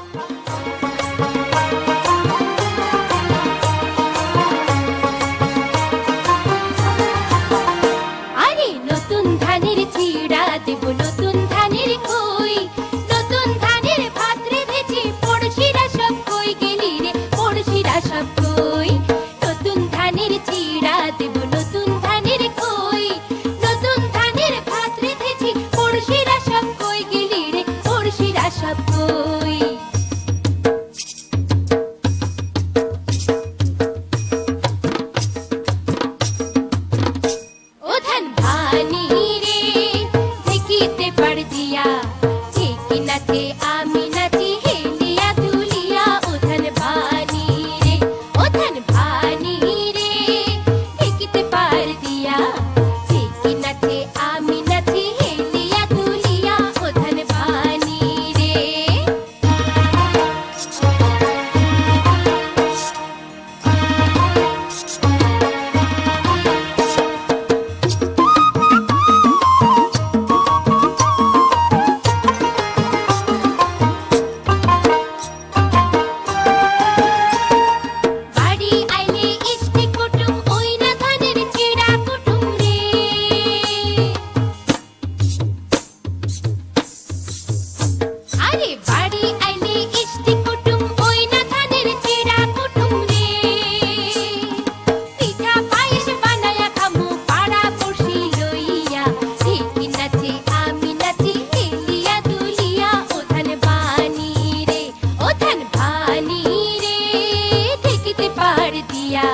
আরে নতুন ধানের চিড়া দেব নতুন ধানের কই, নতুন ধানের ভাত রেঁধেছি পড়শিরা সব কই গেলি রে পড়শিরা সব কই। নতুন ধানের চিড়া দেব নতুন ধানের কই, নতুন ধানের ভাত রেঁধেছি পড়শিরা সব কই গেলি রে পড়শিরা সব কই। ও ধান ভানি রে ঢেকিতে পাড় দিয়া, ঢেকি নাচে আমি নাচি হেলিয়া দুলিয়া। ও ধান ভানি রে, ও ধান ভানি রে ঢেকিতে পাড় দিয়া, ঢেকি নাচে আমি নাচি হেলিয়া দুলিয়া। ও ধান ভানি রে। বাড়ি আইলে ইষ্টি কুটুম ওই না ধানের চিড়া কুটুম রে। আরে বাড়ি আইলে ইষ্টি কুটুম ওই না ধানের চিড়া কুটুম রে। পিঠা পায়েস বানায়া খামু পাড়া পড়শি লইয়া, ঢেকি নাচে আমি নাচি হেলিয়া দুলিয়া। ও ধান ভানি রে, ও ধান ভানি রে ঢেকিতে পাড় দিয়া,